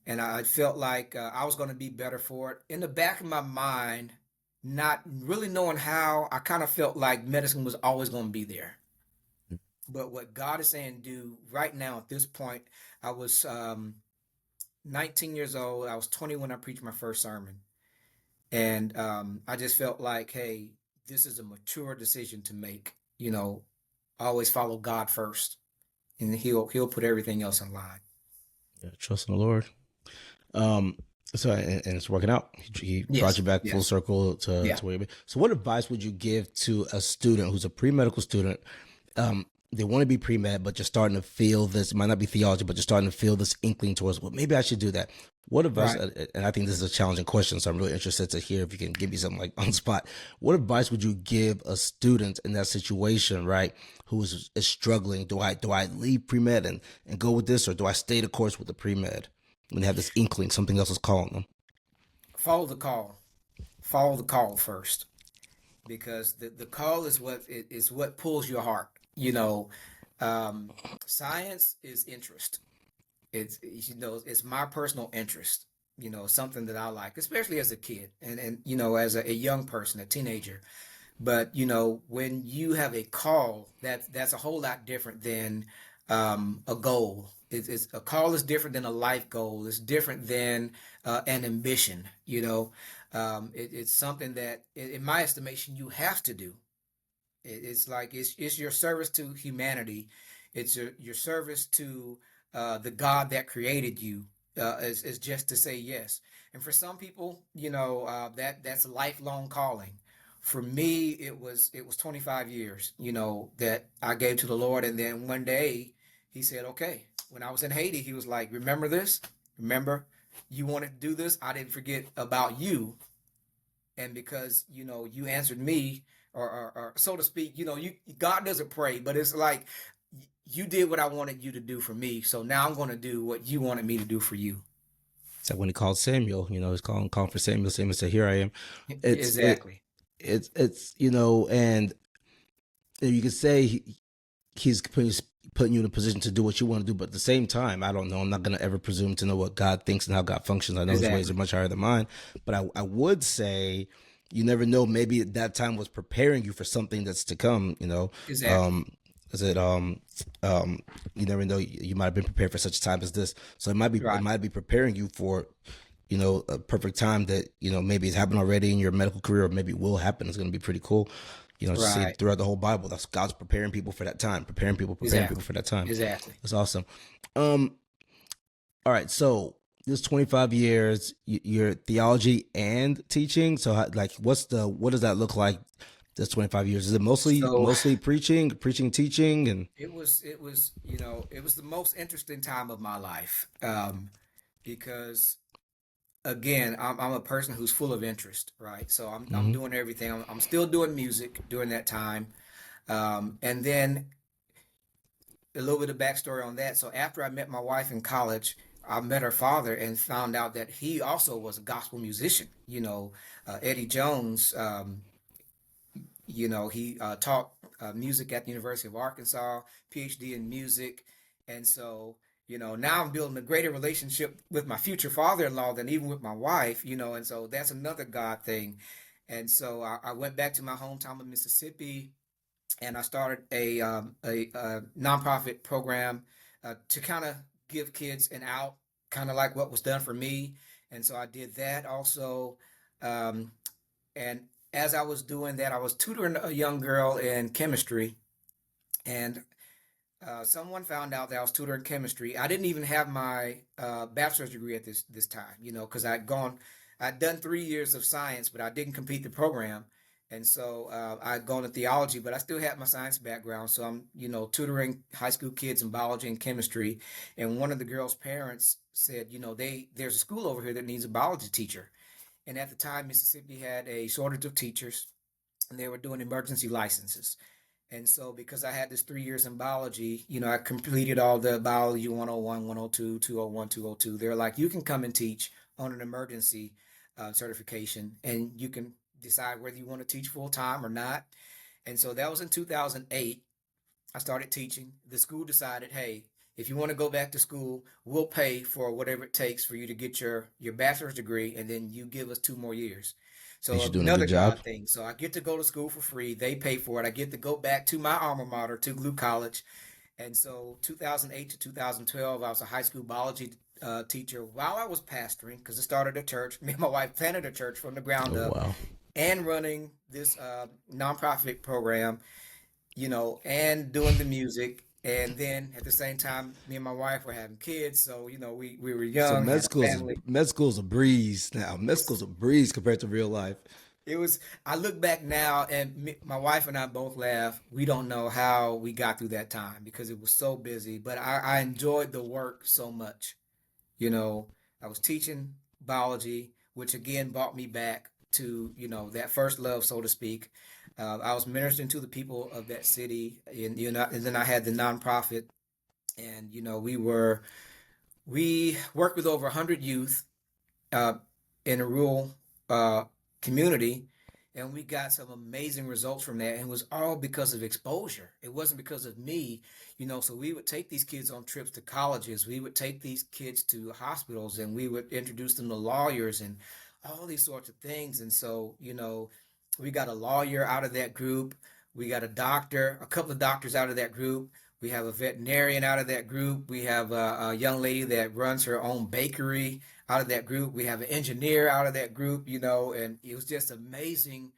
and I felt like I was going to be better for it. In the back of my mind, not really knowing how, I kind of felt like medicine was always going to be there. But what God is saying do right now at this point, I was 19 years old. I was 20 when I preached my first sermon. And I just felt like, hey, this is a mature decision to make. Always follow God first, and He'll put everything else in line. Yeah, trust in the Lord. Um, so and it's working out. He brought Yes, you back full yes, circle yeah. to where you've been. So, what advice would you give to a student who's a pre-medical student? They want to be pre-med, but you're starting to feel this. It might not be theology, but you're starting to feel this inkling towards, well, maybe I should do that. What advice? Right. And I think this is a challenging question, so I'm really interested to hear if you can give me something like on the spot. What advice would you give a student in that situation, right, who is struggling? Do I leave pre-med and go with this, or do I stay the course with the pre-med when they have this inkling something else is calling them? Follow the call. Follow the call first, because the call is what pulls your heart. Um, Science is interest. It's my personal interest. Something that I like, especially as a kid, and as a young person, a teenager. But when you have a call, that's a whole lot different than a goal. It's a call is different than a life goal. It's different than an ambition. It's something that, in my estimation, you have to do. It's like it's your service to humanity. It's your service to the God that created you. Is just to say yes. And for some people, that's a lifelong calling. For me, it was 25 years, that I gave to the Lord, and then one day He said, "Okay." When I was in Haiti, He was like, "Remember this? Remember, you wanted to do this. I didn't forget about you, and because you answered me, or so to speak, you God doesn't pray, but it's like you did what I wanted you to do for me, so now I'm going to do what you wanted me to do for you." It's like when he called Samuel, he's calling for Samuel. Samuel said, "Here I am." It's it Exactly. it's and you could say he's putting you in a position to do what you want to do, but at the same time, I don't know. I'm not going to ever presume to know what God thinks and how God functions. I know His ways are Exactly. much higher than mine, but I would say you never know. Maybe that time was preparing you for something that's to come. Exactly. Um, is it you never know. You might have been prepared for such a time as this, so it Right. might be preparing you for a perfect time that maybe it's happened already in your medical career, or maybe it will happen. It's going to be pretty cool. To see Right. throughout the whole Bible, that's God's preparing people for that time, preparing people Exactly. for that time. Exactly. That's awesome. Um, all right, so this 25 years, your theology and teaching. So, what does that look like? This 25 years, is it mostly So preaching, teaching, and it was the most interesting time of my life, because again, I'm a person who's full of interest, right? So I'm mm-hmm, doing everything. I'm still doing music during that time, and then a little bit of backstory on that. So after I met my wife in college, I met her father and found out that he also was a gospel musician. Eddie Jones. He taught music at the University of Arkansas, PhD in music, and so now I'm building a greater relationship with my future father-in-law than even with my wife. And so that's another God thing. And so I went back to my hometown of Mississippi, and I started a nonprofit program to kind of give kids an out, kind of like what was done for me. And so I did that also. Um, and as I was doing that, I was tutoring a young girl in chemistry, and someone found out that I was tutoring chemistry. I didn't even have my bachelor's degree at this time, because I'd done 3 years of science, but I didn't complete the program. And so I'd gone to theology, but I still had my science background. So I'm, tutoring high school kids in biology and chemistry. And one of the girls' parents said, there's a school over here that needs a biology teacher. And at the time, Mississippi had a shortage of teachers, and they were doing emergency licenses. And so, because I had this 3 years in biology, I completed all the biology 101, 102, 201, 202. They're like, you can come and teach on an emergency certification, and you can decide whether you want to teach full time or not. And so that was in 2008. I started teaching. The school decided, hey, if you want to go back to school, we'll pay for whatever it takes for you to get your bachelor's degree, and then you give us 2 more years. And So she's doing a good another job. God thing. So I get to go to school for free. They pay for it. I get to go back to my alma mater, to Glue College. And so 2008 to 2012, I was a high school biology teacher while I was pastoring because I started a church. Me and my wife planted a church from the ground Oh up wow. and running this nonprofit program, and doing the music. And then at the same time, me and my wife were having kids. So, we were So young, had a family. med school's a breeze now. Med school's a breeze compared to real life. It was, I look back now and my wife and I both laugh. We don't know how we got through that time because it was so busy, but I enjoyed the work so much. You know, I was teaching biology, which again brought me back to, that first love, so to speak. I was ministering to the people of that city, and then I had the nonprofit, and we worked with over 100 youth uh, in a rural uh, community, and we got some amazing results from that. And it was all because of exposure. It wasn't because of me, So we would take these kids on trips to colleges. We would take these kids to hospitals, and we would introduce them to lawyers and all these sorts of things. And so, we got a lawyer out of that group. We got a couple of doctors out of that group. We have a veterinarian out of that group. We have a young lady that runs her own bakery out of that group. We have an engineer out of that group, and it was just amazing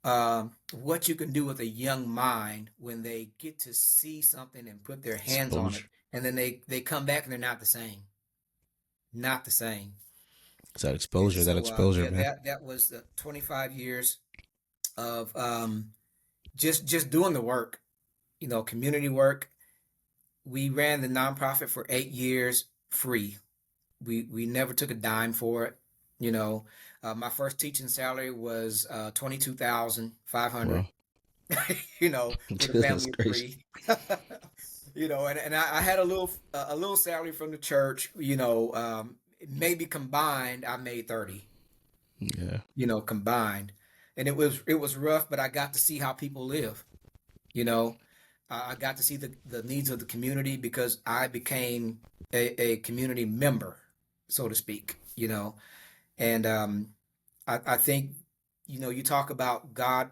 what you can do with a young mind when they get to see something and put their hands on it. Exposure. And then they come back and they're not the same. Not the same. It's that And exposure, that so, exposure, yeah, man. that was the 25 years of just doing the work, community work. We ran the nonprofit for 8 years free. We never took a dime for it. My first teaching salary was 22,500. Well, With a goodness family of gracious. three. And I had a little salary from the church. Maybe combined, I made 30. Yeah. Combined, and it was rough, but I got to see how people live. You know, I got to see the needs of the community because I became a community member, so to speak. And I think you talk about God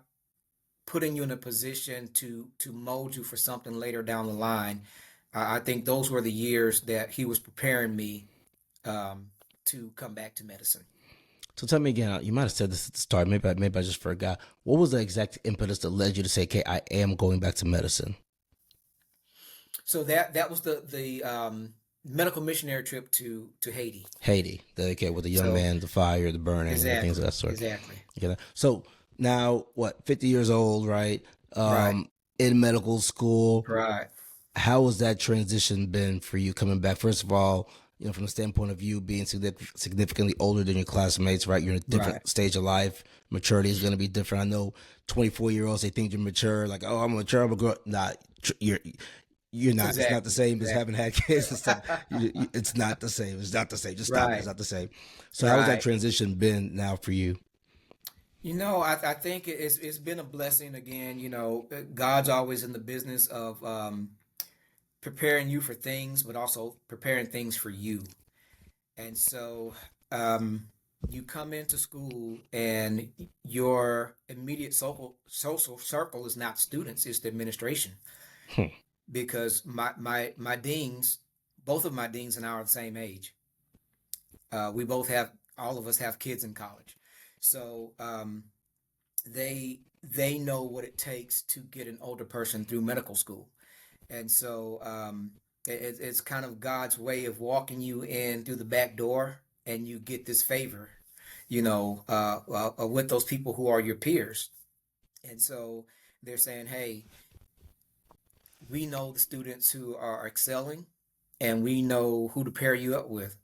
putting you in a position to mold you for something later down the line. I think those were the years that He was preparing me to come back to medicine. So tell me again, you might have said this at the start, maybe I just forgot. What was the exact impetus that led you to say, okay, I am going back to medicine? So that was the medical missionary trip to Haiti. Haiti, okay, with the young So man, the fire, the burning, and the things of exactly, that sort. exactly, Okay. So now, what, 50 years old, right? right, In medical school. right, How has that transition been for you coming back? First of all, from the standpoint of you being significantly older than your classmates, right? You're in a right. different stage of life. Maturity is going to be different. I know 24-year-olds, they think you're mature, like, oh, I'm mature, I'm a girl. Nah, you're not. It's not the Exactly, same as having exactly. had kids and stuff. It's not the same. It's not the same. Just stop it. It's Right, not the same. So how has that right. transition been now for you? I think it's been a blessing again. God's always in the business of preparing you for things, but also preparing things for you. And so you come into school, and your immediate social circle is not students; it's the administration. Hmm. Because my deans, both of my deans and I are the same age. We both have all of us have kids in college, so they know what it takes to get an older person through medical school. And so it's kind of God's way of walking you in through the back door, and you get this favor, with those people who are your peers. And so they're saying, hey, we know the students who are excelling, and we know who to pair you up with,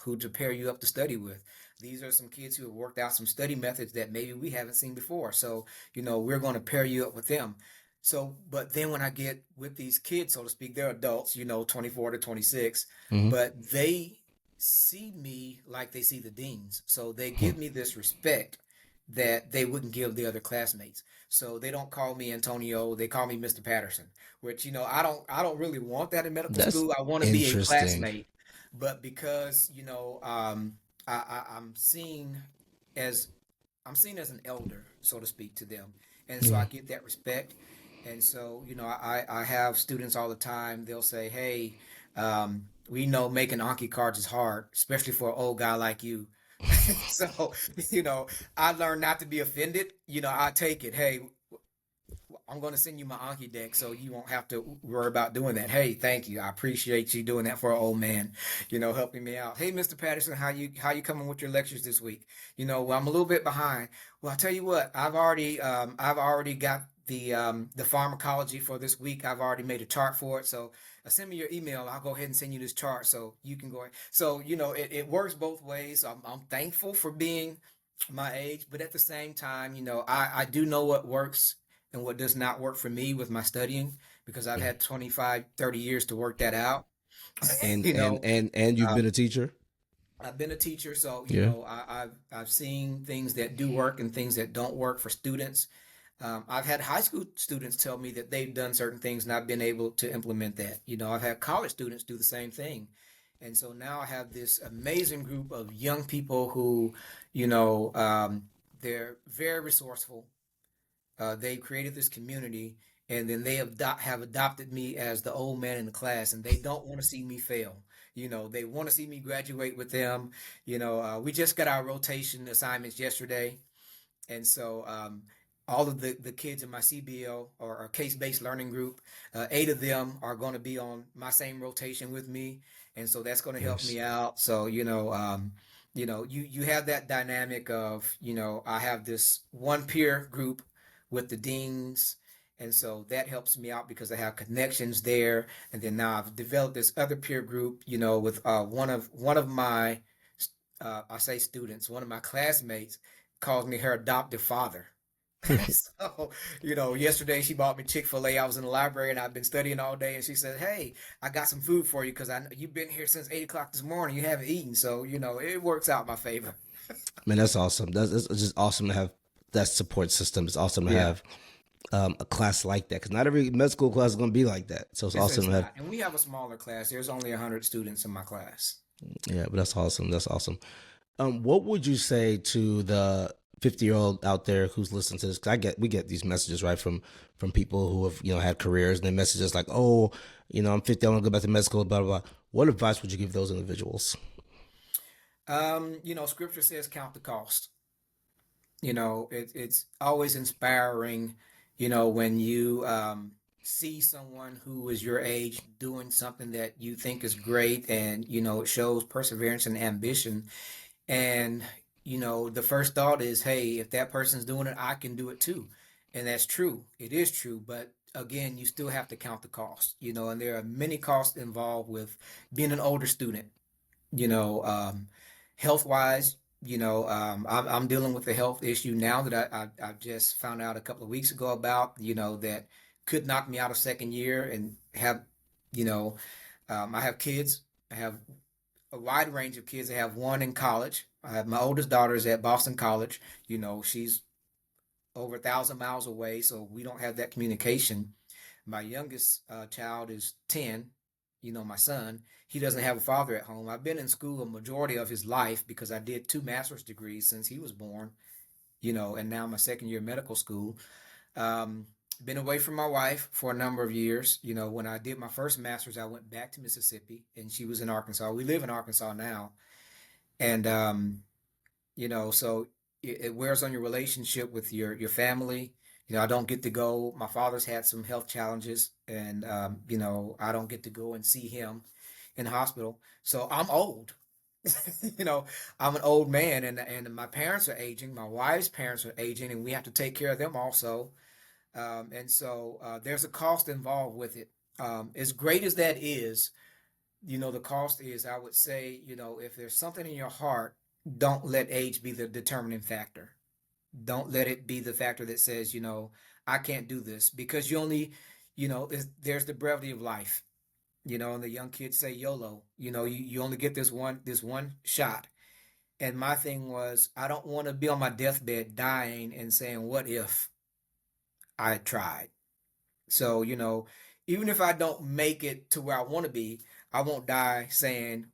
who to pair you up to study with. These are some kids who have worked out some study methods that maybe we haven't seen before. So, we're going to pair you up with them. So, but then when I get with these kids, so to speak, they're adults, 24 to 26, Hmm. but they see me like they see the deans. So they give me this respect that they wouldn't give the other classmates. So they don't call me Antonio, they call me Mr. Patterson, which, I don't really want that in medical That's school. I want to be a interesting. classmate. But because, I'm seeing as I'm seen as an elder, so to speak, to them, and so I get that respect. And so, I have students all the time. They'll say, "Hey, we know making Anki cards is hard, especially for an old guy like you." So, you know, I learned not to be offended. I take it. Hey, I'm going to send you my Anki deck so you won't have to worry about doing that. Hey, thank you. I appreciate you doing that for an old man, helping me out. Hey, Mr. Patterson, how you coming with your lectures this week? Well, I'm a little bit behind. Well, I tell you what, I've already got the pharmacology for this week. I've already made a chart for it. So send me your email. I'll go ahead and send you this chart so you can go. So, it works both ways. I'm thankful for being my age, but at the same time, I do know what works and what does not work for me with my studying because I've had 25, 30 years to work that out. And you and know, and and you've uh, been a teacher. I've been a teacher, so Yeah. I've seen things that do work and things that don't work for students. I've had high school students tell me that they've done certain things and I've been able to implement that. I've had college students do the same thing. And so now I have this amazing group of young people who, they're very resourceful. They created this community, and then they have adopted me as the old man in the class, and they don't want to see me fail. They want to see me graduate with them. We just got our rotation assignments yesterday, and so all of the kids in my CBL or case-based learning group, 8 of them are going to be on my same rotation with me, and so that's going to help Nice. me out. So you have that dynamic of I have this one peer group with the deans. And so that helps me out because I have connections there. And then now I've developed this other peer group, with one of my I say students, one of my classmates calls me her adoptive father. So, yesterday she bought me Chick-fil-A. I was in the library and I've been studying all day, and she said, "Hey, I got some food for you because I know you've been here since 8 o'clock this morning. You haven't eaten, so it works out in my favor." Man, that's awesome. That's it's just awesome to have that support system. It's awesome to Yeah, have a class like that because not every med school class is going to be like that. So it's it's awesome it's to have. not, and we have a smaller class. There's only 100 students in my class. Yeah, but that's awesome. That's awesome. What would you say to the 50-year-old out there who's listening to this? 'Cause we get these messages right from people who have had careers, and they message us like, "Oh, I'm 50. I want to go back to med school." Blah blah blah. What advice would you give those individuals? Scripture says count the cost. It's always inspiring, when you see someone who is your age doing something that you think is great, and it shows perseverance and ambition. And the first thought is, hey, if that person's doing it, I can do it too. And that's true. It is true. But again, you still have to count the cost, and there are many costs involved with being an older student, you know, health wise. I'm dealing with a health issue now that I just found out a couple of weeks ago about, that could knock me out of second year and have, you know, I have kids. I have a wide range of kids. I have one in college. I have my oldest daughter is at Boston College. She's over 1,000 miles away, so we don't have that communication. My youngest child is 10. My son, he doesn't have a father at home. I've been in school a majority of his life because I did 2 master's degrees since he was born, and now my second year of medical school. Um, been away from my wife for a number of years. When I did my first master's, I went back to Mississippi and she was in Arkansas. We live in Arkansas now. And, so it wears on your relationship with your family. I don't get to go. My father's had some health challenges, and I don't get to go and see him in the hospital. So I'm old. you know, I'm an old man, and my parents are aging. My wife's parents are aging, and we have to take care of them also. And so there's a cost involved with it. As great as that is, the cost is, I would say, if there's something in your heart, don't let age be the determining factor. Don't let it be the factor that says, I can't do this because you only, there's the brevity of life, and the young kids say YOLO, you only get this one shot. And my thing was, I don't want to be on my deathbed dying and saying, what if I tried? So, even if I don't make it to where I want to be, I won't die saying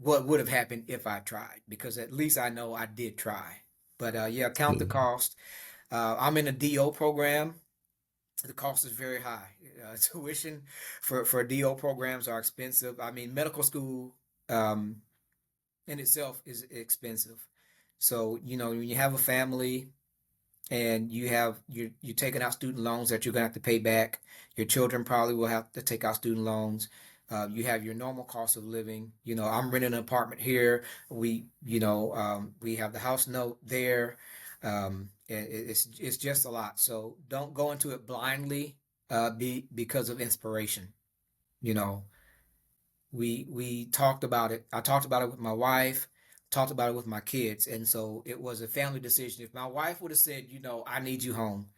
what would have happened if I tried, because at least I know I did try. But yeah, count the cost. I'm in a DO program. The cost is very high. Tuition for DO programs are expensive. I mean, medical school in itself is expensive. So, when you have a family and you're taking out student loans that you're gonna have to pay back, your children probably will have to take out student loans. You have your normal cost of living. I'm renting an apartment here. We have the house note there. It's just a lot. So don't go into it blindly. Because of inspiration. You know, we talked about it. I talked about it with my wife, talked about it with my kids, and so it was a family decision. If my wife would have said, I need you home,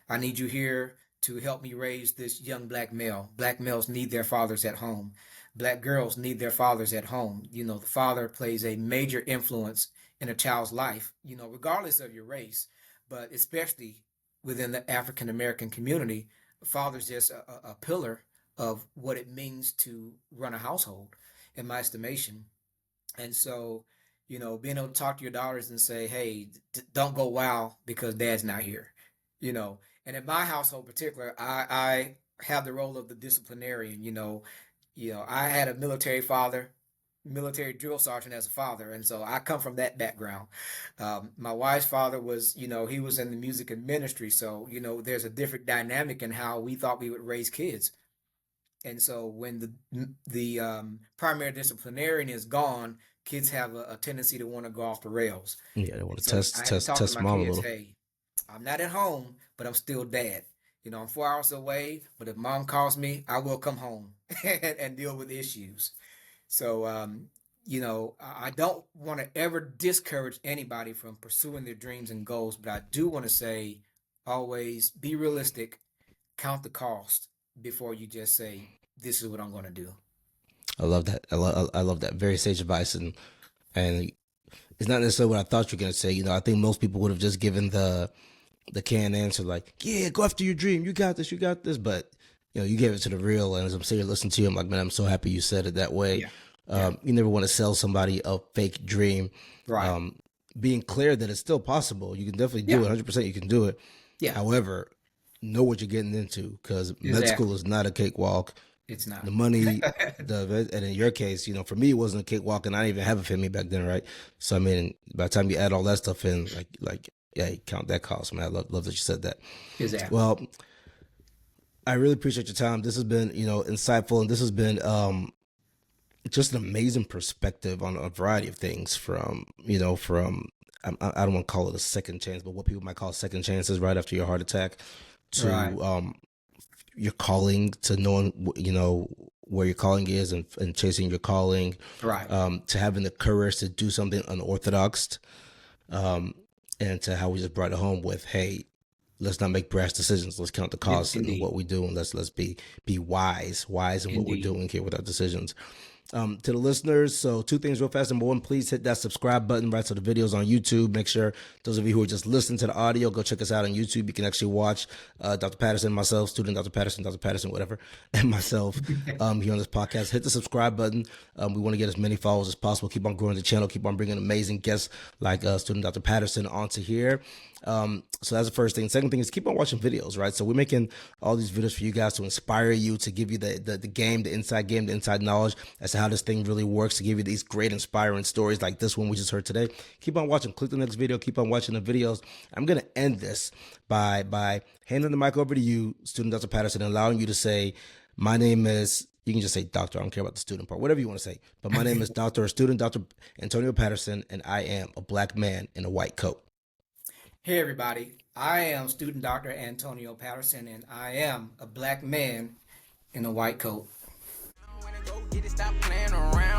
I need you here to help me raise this young black male. Black males need their fathers at home. Black girls need their fathers at home. The father plays a major influence in a child's life, regardless of your race, but especially within the African American community, the father's just a pillar of what it means to run a household, in my estimation. And so, being able to talk to your daughters and say, hey, don't go wild because dad's not here, And in my household in particular, I have the role of the disciplinarian. I had a military father, military drill sergeant as a father, and so I come from that background. My wife's father was, he was in the music and ministry, so there's a different dynamic in how we thought we would raise kids. And so when the primary disciplinarian is gone, kids have a tendency to want to go off the rails. Yeah, they want to So I had to talk to test my mom a kids, little. hey, I'm not at home, but I'm still dad. I'm 4 hours away, but if mom calls me, I will come home and deal with issues. So, I don't want to ever discourage anybody from pursuing their dreams and goals, but I do want to say always be realistic, count the cost before you just say, this is what I'm going to do. I love that. I love that. Very sage advice, and it's not necessarily what I thought you were gonna say. I think most people would have just given the canned answer, like, yeah, go after your dream. You got this. You got this. But you gave it to the real. And as I'm sitting here listening to you, I'm like, man, I'm so happy you said it that way. Yeah. You never want to sell somebody a fake dream. Right. Being clear that it's still possible. You can definitely do it. 100%. You can do it. Yeah. However, know what you're getting into, because med school is not a cakewalk. It's not. The money, and in your case, for me, it wasn't a cakewalk, and I didn't even have a family back then, right? So, I mean, by the time you add all that stuff in, yeah, you count that cost, man. I love that you said that. Exactly. Well, I really appreciate your time. This has been, insightful, and this has been just an amazing perspective on a variety of things from I don't want to call it a second chance, but what people might call second chances right after your heart attack, to Right. Your calling, to knowing where your calling is, and chasing your calling, Right. to having the courage to do something unorthodox, and to how we just brought it home with, hey, let's not make brash decisions. Let's count the costs in Indeed. what we do, and let's be wise in what we're Indeed. doing here with our decisions. To the listeners, so 2 things real fast. Number 1, please hit that subscribe button, right? So the videos on YouTube, make sure those of you who are just listening to the audio, go check us out on YouTube. You can actually watch Dr. Patterson, myself, student Dr. Patterson, whatever, and myself here on this podcast. Hit the subscribe button. We want to get as many followers as possible. Keep on growing the channel. Keep on bringing amazing guests like student Dr. Patterson onto here. So that's the first thing. Second thing is keep on watching videos, right? So we're making all these videos for you guys to inspire you, to give you the game, the inside knowledge as to how this thing really works, to give you these great inspiring stories like this one we just heard today. Keep on watching. Click the next video. Keep on watching the videos. I'm going to end this by handing the mic over to you, student Dr. Patterson, and allowing you to say, my name is, you can just say doctor. I don't care about the student part, whatever you want to say. But my name is Dr. or student Dr. Antonio Patterson, and I am a black man in a white coat. Hey, everybody. I am student Dr. Antonio Patterson, and I am a black man in a white coat. When I go get it, stop playing around.